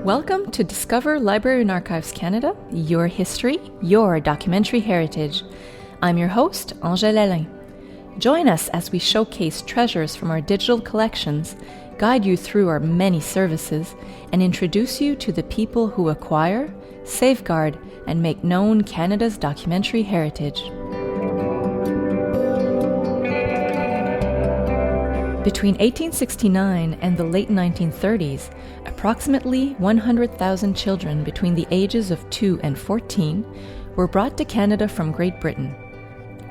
Welcome to Discover Library and Archives Canada, your history, your documentary heritage. I'm your host, Angèle Alain. Join us as we showcase treasures from our digital collections, guide you through our many services, and introduce you to the people who acquire, safeguard, and make known Canada's documentary heritage. Between 1869 and the late 1930s, approximately 100,000 children between the ages of 2 and 14 were brought to Canada from Great Britain.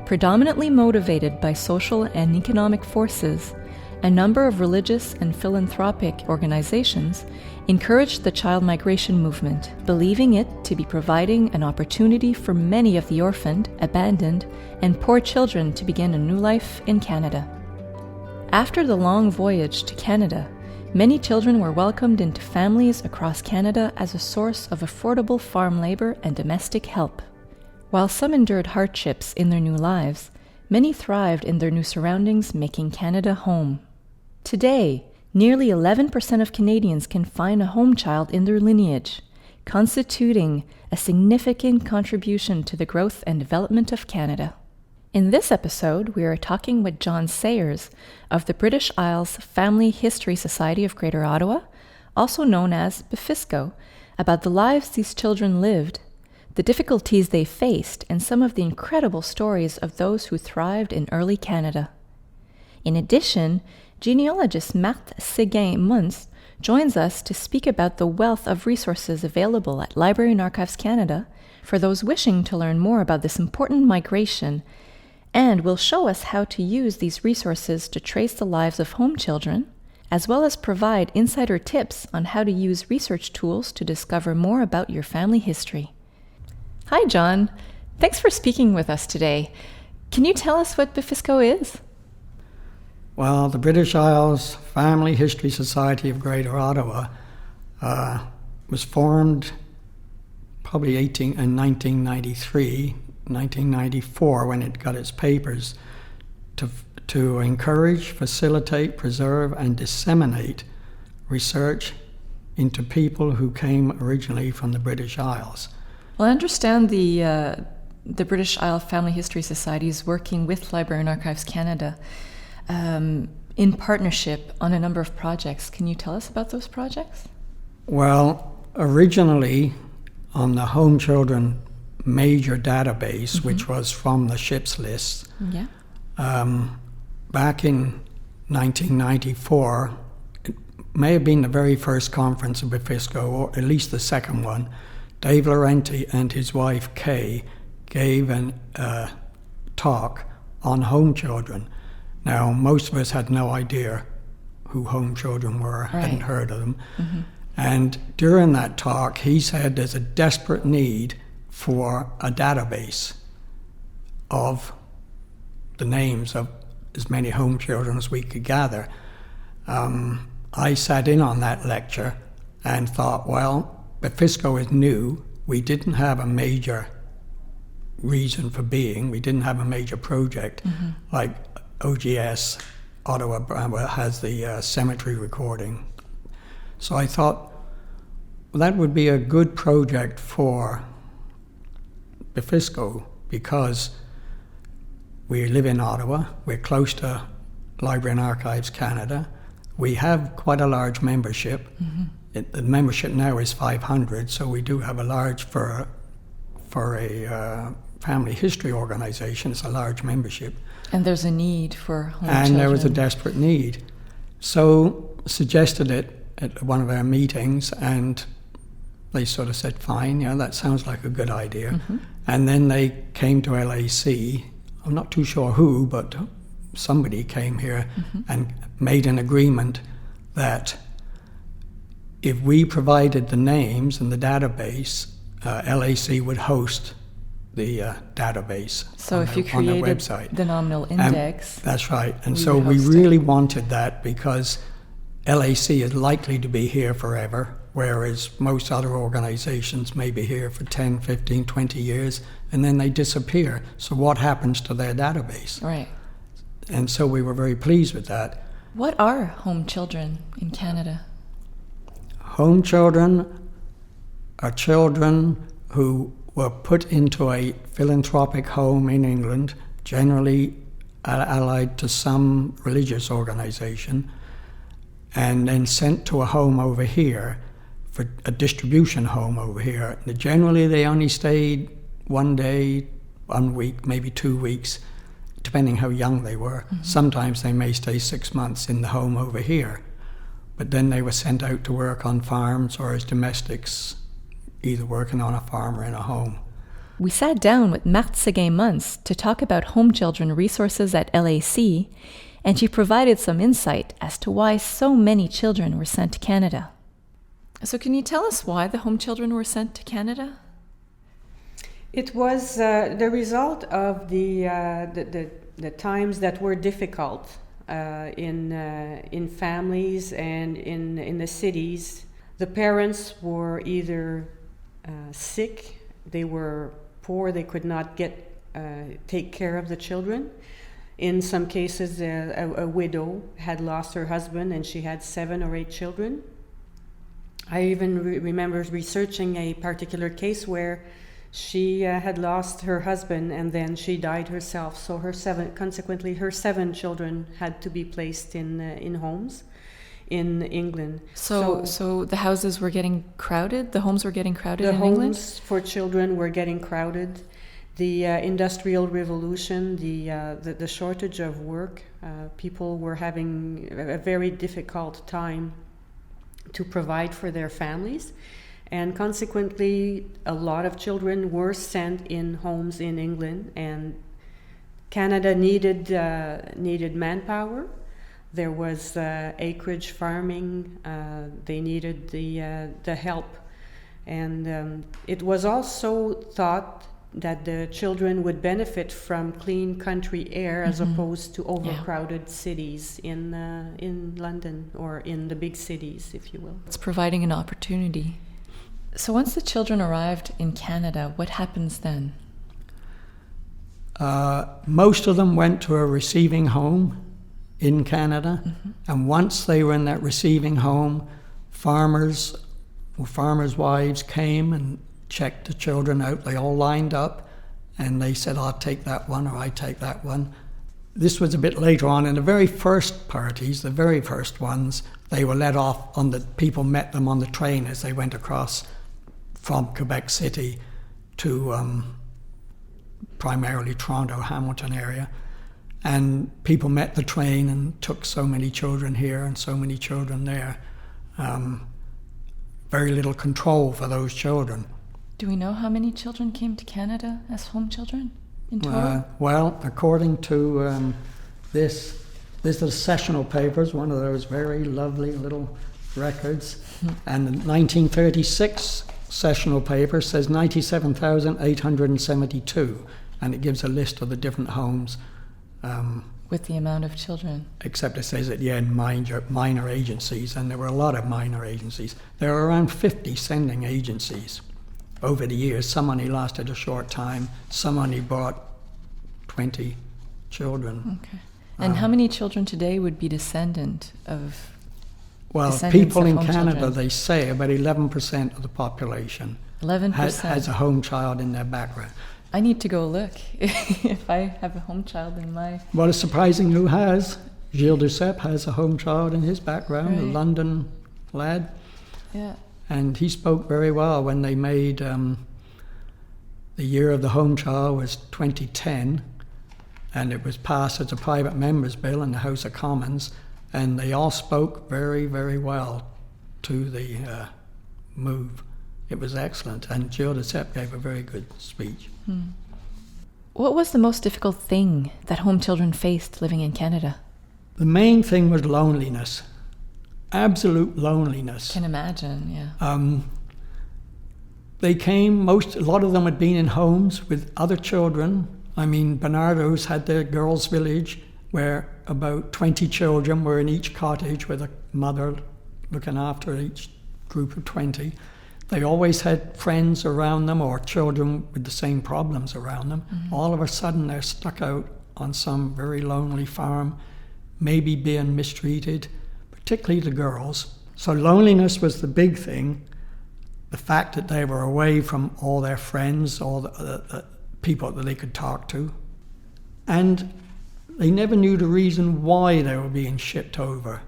Predominantly motivated by social and economic forces, a number of religious and philanthropic organizations encouraged the child migration movement, believing it to be providing an opportunity for many of the orphaned, abandoned, and poor children to begin a new life in Canada. After the long voyage to Canada, many children were welcomed into families across Canada as a source of affordable farm labor and domestic help. While some endured hardships in their new lives, many thrived in their new surroundings, making Canada home. Today, nearly 11% of Canadians can find a home child in their lineage, constituting a significant contribution to the growth and development of Canada. In this episode, we are talking with John Sayers of the British Isles Family History Society of Greater Ottawa, also known as BIFHSGO, about the lives these children lived, the difficulties they faced, and some of the incredible stories of those who thrived in early Canada. In addition, genealogist Marthe Séguin-Muntz joins us to speak about the wealth of resources available at Library and Archives Canada for those wishing to learn more about this important migration, and will show us how to use these resources to trace the lives of home children, as well as provide insider tips on how to use research tools to discover more about your family history. Hi, John. Thanks for speaking with us today. Can you tell us what BIFHSGO is? Well, the British Isles Family History Society of Greater Ottawa was formed probably in 1993, 1994 when it got its papers to encourage, facilitate, preserve, and disseminate research into people who came originally from the British Isles. Well, I understand the British Isle Family History Society is working with Library and Archives Canada in partnership on a number of projects. Can you tell us about those projects? Well, originally on the home children major database, which was from the ship's list, back in 1994, it may have been the very first conference of BIFHSGO, or at least the second one. Dave Laurenti and his wife Kay gave a talk on home children. Now, most of us had no idea who home children were, hadn't heard of them. And during that talk, he said there's a desperate need for a database of the names of as many home children as we could gather. I sat in on that lecture and thought, well, BIFHSGO is new. We didn't have a major reason for being. We didn't have a major project like OGS, Ottawa has the cemetery recording. So I thought, well, that would be a good project for BIFHSGO because we live in Ottawa, we're close to Library and Archives Canada, we have quite a large membership. The membership now is 500, so we do have a large, for a family history organization, it's a large membership. And there's a need for home children. There was a desperate need. So suggested it at one of our meetings, and they sort of said, fine, that sounds like a good idea. And then they came to LAC. I'm not too sure who, but somebody came here and made an agreement that if we provided the names and the database, LAC would host the database. So if you created the nominal index. That's right. And so we really wanted that because LAC is likely to be here forever, whereas most other organizations may be here for 10, 15, 20 years, and then they disappear. So what happens to their database? Right. And so we were very pleased with that. What are home children in Canada? Home children are children who were put into a philanthropic home in England, generally allied to some religious organization, and then sent to a home over here, for a distribution home over here. Generally, they only stayed 1 day, 1 week, maybe 2 weeks, depending how young they were. Mm-hmm. Sometimes they may stay 6 months in the home over here, but then they were sent out to work on farms or as domestics, either working on a farm or in a home. We sat down with BIFHSGO Munce to talk about home children resources at LAC, and she provided some insight as to why so many children were sent to Canada. So can you tell us why the home children were sent to Canada? It was the result of the times that were difficult in families and in the cities. The parents were either sick, they were poor, they could not take care of the children. In some cases, a widow had lost her husband and she had 7 or 8 children. I even remember researching a particular case where she had lost her husband and then she died herself. So consequently, her 7 children had to be placed in homes in England. So the houses were getting crowded? The homes were getting crowded in England? The homes for children were getting crowded. The Industrial Revolution, the shortage of work, people were having a very difficult time to provide for their families, and consequently a lot of children were sent in homes in England, and Canada needed manpower. There was acreage farming, they needed the help, and it was also thought that the children would benefit from clean country air as opposed to overcrowded cities in London or in the big cities, if you will. It's providing an opportunity. So once the children arrived in Canada, what happens then? Most of them went to a receiving home in Canada, and once they were in that receiving home, farmers' wives came and checked the children out. They all lined up and they said, I'll take that one or I take that one. This was a bit later on. In the very first parties, the very first ones, they were let off people met them on the train as they went across from Quebec City to primarily Toronto, Hamilton area. And people met the train and took so many children here and so many children there. Very little control for those children. Do we know how many children came to Canada as home children in total? Well, according to this is the sessional papers, one of those very lovely little records. And the 1936 sessional paper says 97,872, and it gives a list of the different homes. With the amount of children. Except it says at the end minor agencies, and there were a lot of minor agencies. There are around 50 sending agencies over the years. Some only lasted a short time, some only brought 20 children. Okay. And how many children today would be descendant of people in home Canada, children? they say about 11% of the population 11% has a home child in their background. I need to go look if I have a home child in my... Well, it's surprising who has. Gilles Duceppe has a home child in his background, right. A London lad. Yeah. And he spoke very well when they made the year of the home child was 2010, and it was passed as a private member's bill in the House of Commons, and they all spoke very, very well to the move. It was excellent, and Gilles Duceppe gave a very good speech. What was the most difficult thing that home children faced living in Canada? The main thing was loneliness. Absolute loneliness. Can imagine, yeah. They came, a lot of them had been in homes with other children. I mean, Bernardo's had their girls' village where about 20 children were in each cottage with a mother looking after each group of 20. They always had friends around them or children with the same problems around them. All of a sudden they're stuck out on some very lonely farm, maybe being mistreated, particularly the girls. So loneliness was the big thing. the fact that they were away from all their friends, all the people that they could talk to, and they never knew the reason why they were being shipped over.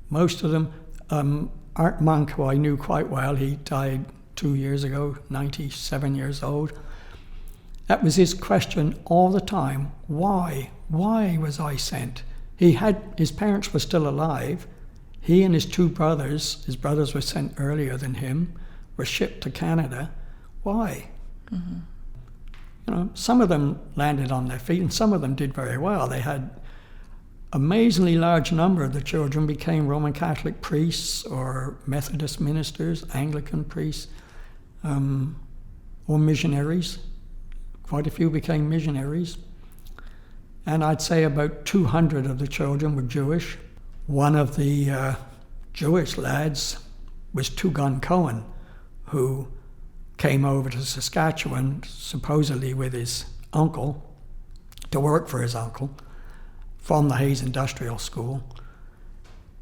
Most of them, Art Monk, who I knew quite well, he died 2 years ago, 97 years old. That was his question all the time. Why? Why was I sent? His parents were still alive. He and his two brothers, his brothers were sent earlier than him, were shipped to Canada. Why? Mm-hmm. You know, some of them landed on their feet and some of them did very well. They had amazingly large number of the children became Roman Catholic priests or Methodist ministers, Anglican priests, or missionaries. Quite a few became missionaries. And I'd say about 200 of the children were Jewish. One of the Jewish lads was Tugun Cohen, who came over to Saskatchewan, supposedly with his uncle, to work for his uncle, from the Hayes Industrial School.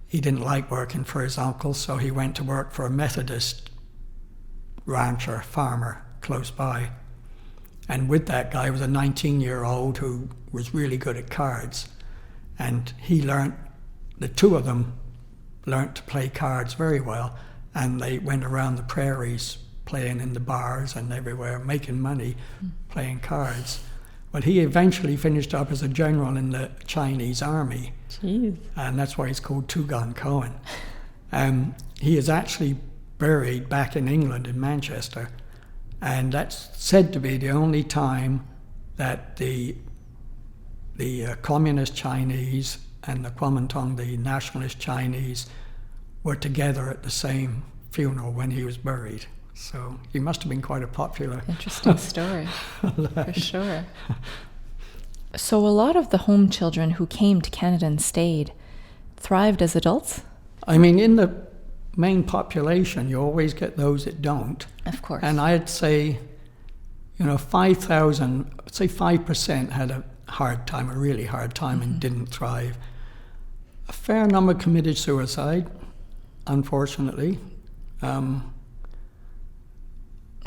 He didn't like working for his uncle, so he went to work for a Methodist rancher, farmer, close by. And with that guy was a 19-year-old who was really good at cards. And the two of them learned to play cards very well, and they went around the prairies playing in the bars and everywhere, making money playing cards. Well, he eventually finished up as a general in the Chinese army. Jeez. And that's why he's called Tugun Cohen. He is actually buried back in England, in Manchester. And that's said to be the only time that the communist Chinese and the Kuomintang, the nationalist Chinese, were together at the same funeral when he was buried. So he must have been quite a popular... Interesting story, for sure. So a lot of the home children who came to Canada and stayed thrived as adults? I mean, in the main population, you always get those that don't. Of course. And I'd say, 5,000, say 5% had a hard time, a really hard time, and didn't thrive. A fair number committed suicide, unfortunately.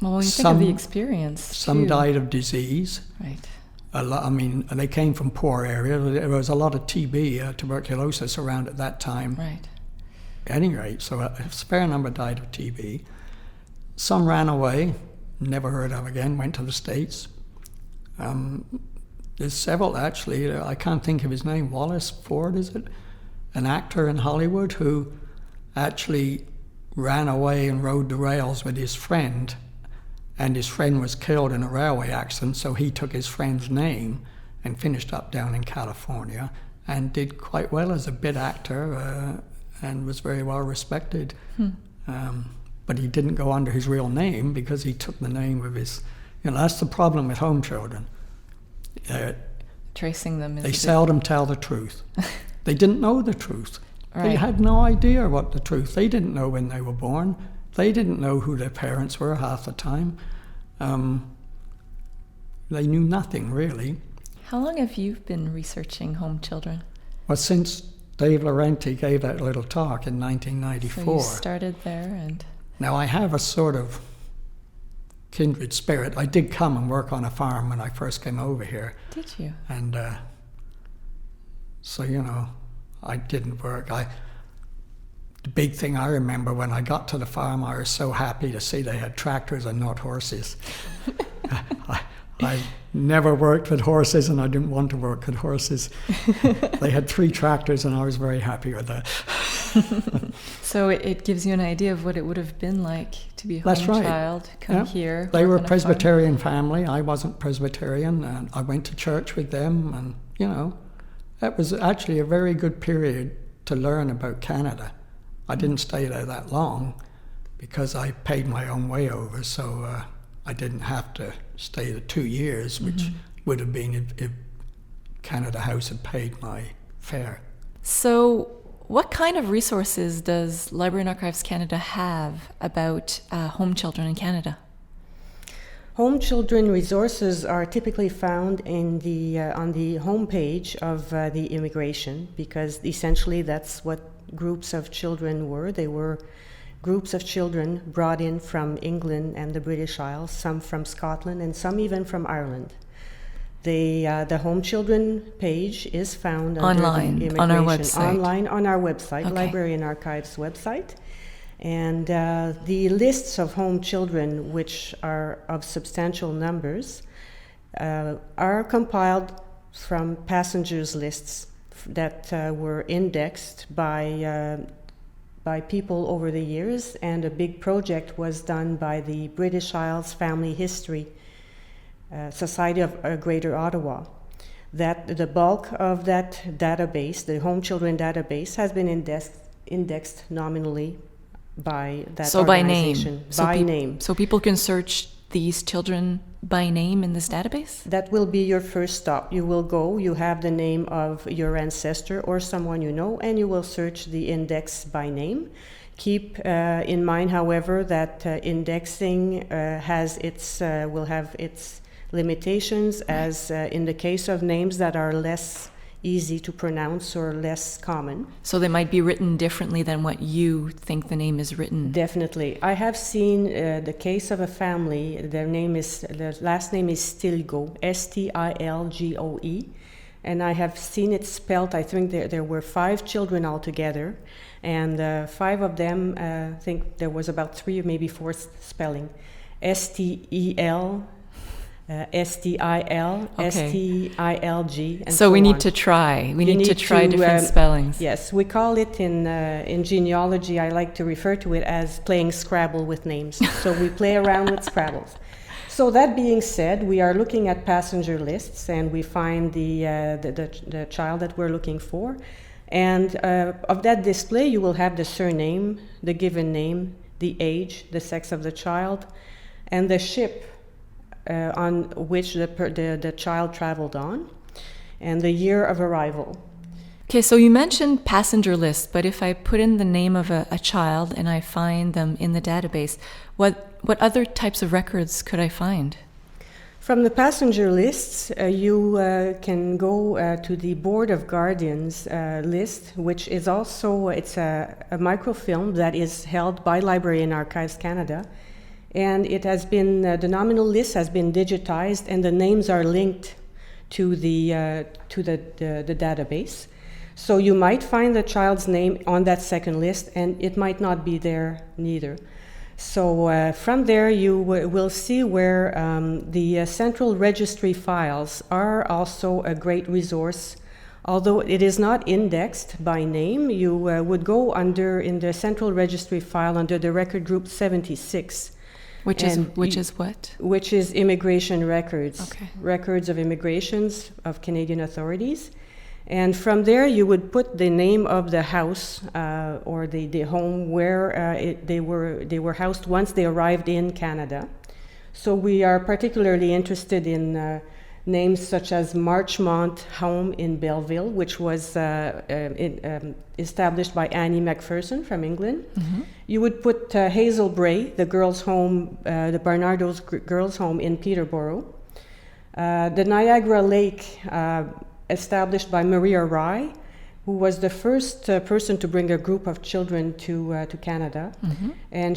Well, when you think of the experience, some died of disease. Right. They came from poor areas. There was a lot of TB, tuberculosis around at that time. Right. At any rate, so a fair number died of TB. Some ran away, never heard of again, went to the States. There's several, actually. I can't think of his name. Wallace Ford, is it? An actor in Hollywood who actually ran away and rode the rails with his friend, and his friend was killed in a railway accident, so he took his friend's name and finished up down in California and did quite well as a bit actor and was very well respected. But he didn't go under his real name because he took the name of his... that's the problem with home children. Tracing them is... They seldom tell the truth. They didn't know the truth. Right. They had no idea what the truth. They didn't know when they were born. They didn't know who their parents were half the time. They knew nothing, really. How long have you been researching home children? Well, since Dave Laurenti gave that little talk in 1994. So you started there and... Now, I have a sort of kindred spirit. I did come and work on a farm when I first came over here. Did you? And so, I didn't work. The big thing I remember when I got to the farm, I was so happy to see they had tractors and not horses. I never worked with horses, and I didn't want to work with horses. They had 3 tractors, and I was very happy with that. So it gives you an idea of what it would have been like to be a That's home right. child, come here. They were a Presbyterian family. I wasn't Presbyterian, and I went to church with them, and, that was actually a very good period to learn about Canada. I didn't stay there that long because I paid my own way over, so I didn't have to stay the 2 years, which would have been if Canada House had paid my fare. So what kind of resources does Library and Archives Canada have about home children in Canada? Home children resources are typically found in on the homepage of the immigration, because essentially that's what groups of children were. They were groups of children brought in from England and the British Isles, some from Scotland, and some even from Ireland. The Home Children page is found online under the on our website. Online on our website, Okay. Library and Archives website. And the lists of home children, which are of substantial numbers, are compiled from passengers' lists that were indexed by people over the years, and a big project was done by the British Isles Family History Society of Greater Ottawa. That the bulk of that database, the home children database, has been indexed nominally by that organization. By name. So people can search these children by name in this database? That will be your first stop. You will go, you have the name of your ancestor or someone you know, and you will search the index by name. Keep in mind, however, that indexing will have its limitations, as in the case of names that are less easy to pronounce or less common. So they might be written differently than what you think the name is written. Definitely. I have seen the case of a family. Their last name is Stilgo, Stilgoe, and I have seen it spelled. I think there were 5 children altogether, and 5 of them, I think there was about 3 or maybe 4 spelling. Stel. STIL, Okay. STILG, and so we need on. to try. We need to try different spellings. Yes, we call it in genealogy. I like to refer to it as playing Scrabble with names. So we play around with Scrabbles. So that being said, we are looking at passenger lists, and we find the child that we're looking for. And of that display, you will have the surname, the given name, the age, the sex of the child, and the ship on which the child traveled on, and the year of arrival. Okay, so you mentioned passenger lists, but if I put in the name of a child and I find them in the database, what other types of records could I find? From the passenger lists, you can go to the Board of Guardians list, which is also it's a microfilm that is held by Library and Archives Canada. And it has been, the nominal list has been digitized, and the names are linked to the database. So you might find the child's name on that second list, and it might not be there neither. So from there, you will see where the central registry files are also a great resource. Although it is not indexed by name, you would go in the central registry file under the record group 76. Which is what? Which is immigration records. Okay. Records of immigrations of Canadian authorities. And from there, you would put the name of the house or the home where they were housed once they arrived in Canada. So we are particularly interested in names such as Marchmont Home in Belleville, which was established by Annie Macpherson from England. Mm-hmm. You would put Hazel Bray, the girls' home, the Barnardo's girls' home in Peterborough. The Niagara Lake, established by Maria Rye, who was the first person to bring a group of children to Canada. Mm-hmm. And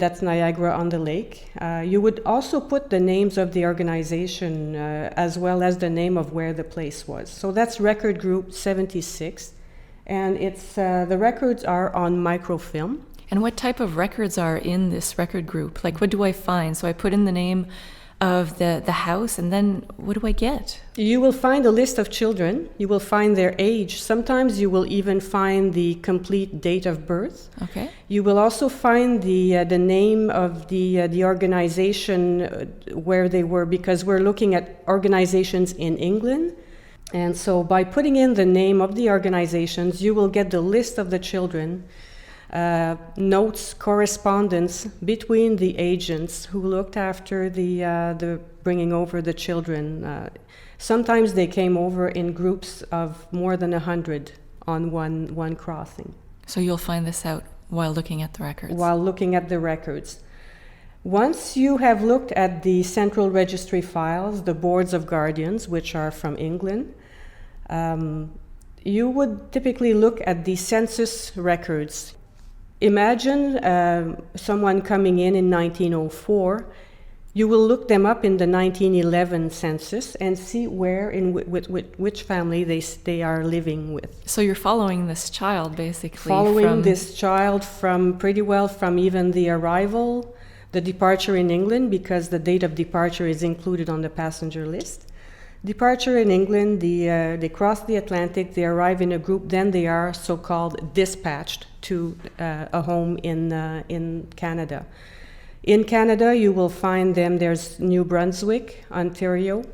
that's Niagara on the Lake. You would also put the names of the organization as well as the name of where the place was. So that's record group 76. And the records are on microfilm. And what type of records are in this record group? Like, what do I find? So I put in the name of the house, and then what do I get? You will find a list of children. You will find their age. Sometimes you will even find the complete date of birth. Okay. You will also find the name of the organization where they were, because we're looking at organizations in England. And so by putting in the name of the organizations, you will get the list of the children, notes, correspondence between the agents who looked after the bringing over the children. Sometimes they came over in groups of more than 100 on one crossing. So you'll find this out while looking at the records? While looking at the records. Once you have looked at the central registry files, the boards of guardians, which are from England, you would typically look at the census records. Imagine someone coming in 1904. You will look them up in the 1911 census and see where in which family they are living with. So you're following this child, basically. Following this child from pretty well from even the arrival, the departure in England, because the date of departure is included on the passenger list. Departure in England, they cross the Atlantic, they arrive in a group, then they are so-called dispatched to a home in Canada. In Canada, you will find them, there's New Brunswick, Ontario.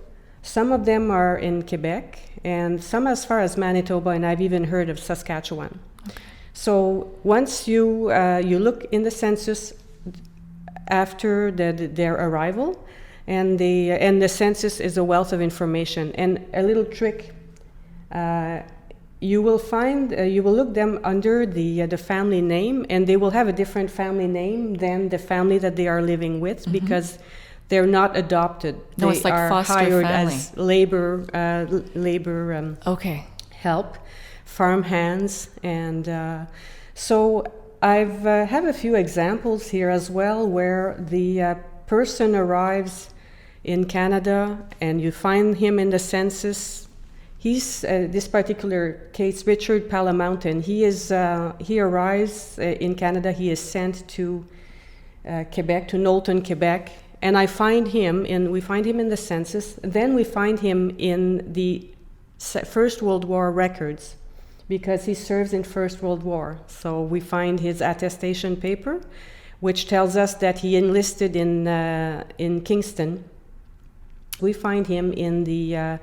Some of them are in Quebec, and some as far as Manitoba, and I've even heard of Saskatchewan. Okay. So once you look in the census after their arrival, and the census is a wealth of information. And a little trick, you will look them under the family name, and they will have a different family name than the family that they are living with, because they're not adopted. No, they it's like are foster hired family. as labor help, farm hands, and so I've have a few examples here as well where the person arrives in Canada and you find him in the census. He's this particular case, Richard Palamountain. He arrives in Canada. He is sent to Quebec, to Knowlton, Quebec, and we find him in the census. Then we find him in the First World War records, because he serves in First World War. So we find his attestation paper, which tells us that he enlisted in Kingston. We find him in the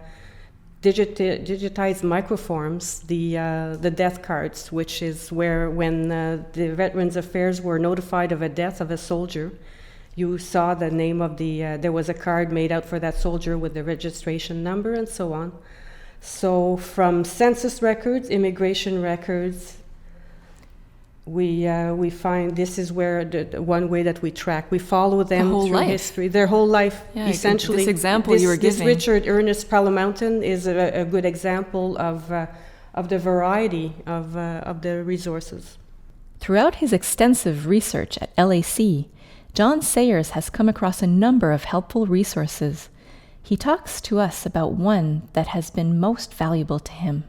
digitized microforms, the death cards, which is where when the Veterans Affairs were notified of a death of a soldier, you saw the name of there was a card made out for that soldier with the registration number and so on. So from census records, immigration records, we find this is where the one way that we track. We follow them through history, their whole life, essentially. This example you were giving. This Richard Ernest Palamountain is a good example of the variety of the resources. Throughout his extensive research at LAC, John Sayers has come across a number of helpful resources. He talks to us about one that has been most valuable to him.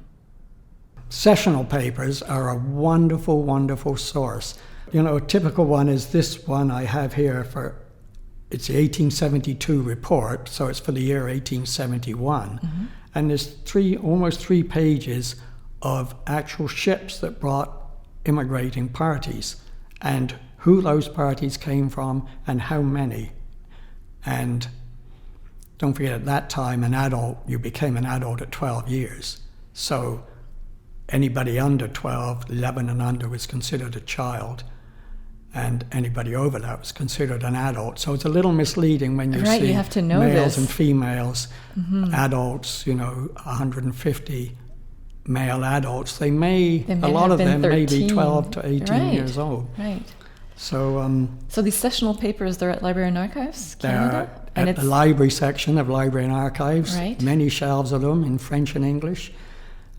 Sessional papers are a wonderful, wonderful source. You know, a typical one is this one I have here it's the 1872 report, so it's for the year 1871. Mm-hmm. And there's almost three pages of actual ships that brought immigrating parties and who those parties came from and how many. And don't forget, at that time, you became an adult at 12 years. So anybody under 12, 11 and under was considered a child, and anybody over that was considered an adult. So it's a little misleading when you see you have to know males this. And females, adults, 150 male adults. A lot of them may be 12 to 18 years old. Right. So these sessional papers, they're at Library and Archives Canada? They're at the library section of Library and Archives. Right. Many shelves of them in French and English.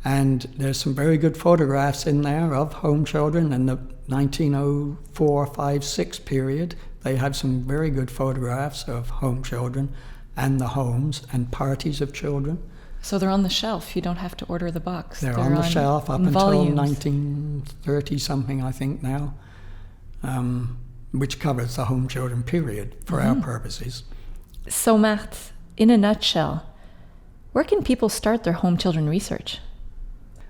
And there's some very good photographs in there of home children in the 1904, 5, 6 period. They have some very good photographs of home children and the homes and parties of children. So they're on the shelf. You don't have to order the box. They're on the shelf up until 1930-something, I think now, which covers the home children period for our purposes. So, Marthe, in a nutshell, where can people start their home children research?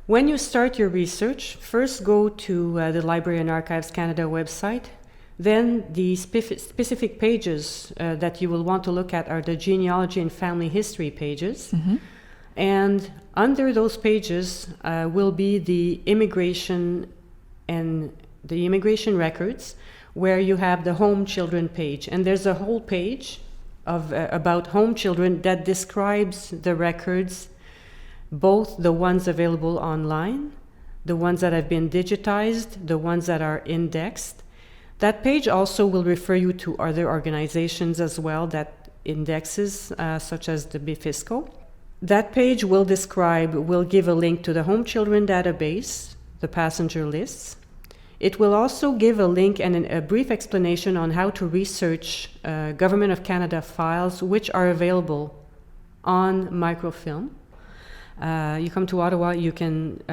When you start your research, first go to the Library and Archives Canada website. Then the specific pages that you will want to look at are the genealogy and family history pages. Mm-hmm. And under those pages will be the immigration and the immigration records, where you have the home children page. And there's a whole page of about home children that describes the records, both the ones available online, the ones that have been digitized, the ones that are indexed. That page also will refer you to other organizations as well that indexes, such as the BIFHSGO. That page will give a link to the home children database, the passenger lists. It will also give a link and a brief explanation on how to research Government of Canada files which are available on microfilm. You come to Ottawa, you can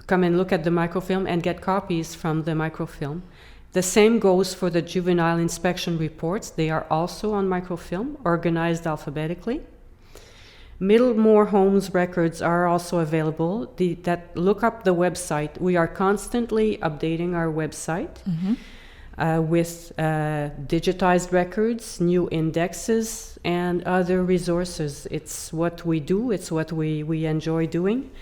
come and look at the microfilm and get copies from the microfilm. The same goes for the juvenile inspection reports. They are also on microfilm, organized alphabetically. Middlemore Homes records are also available. Look up the website. We are constantly updating our website with digitized records, new indexes, and other resources. It's what we do. It's what we enjoy doing.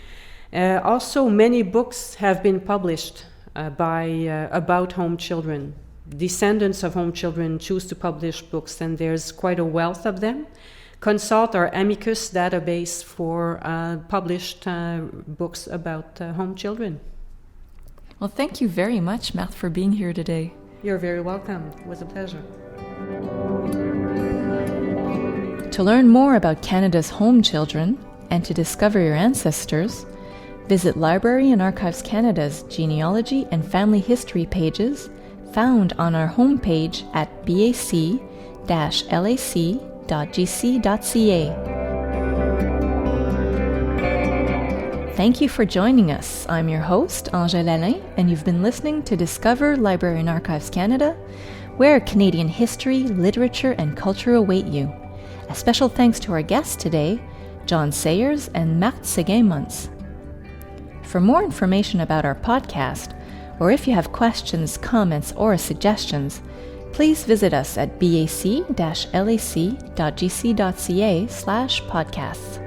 Also, many books have been published about home children. Descendants of home children choose to publish books, and there's quite a wealth of them. Consult our Amicus database for published books about home children. Well, thank you very much, Marthe, for being here today. You're very welcome. It was a pleasure. To learn more about Canada's home children and to discover your ancestors, visit Library and Archives Canada's genealogy and family history pages found on our homepage at bac-lac.gc.ca. Thank you for joining us. I'm your host, Angèle Alain, and you've been listening to Discover Library and Archives Canada, where Canadian history, literature, and culture await you. A special thanks to our guests today, John Sayers and Marthe Séguin-Muntz. For more information about our podcast, or if you have questions, comments, or suggestions, please visit us at bac-lac.gc.ca/podcasts.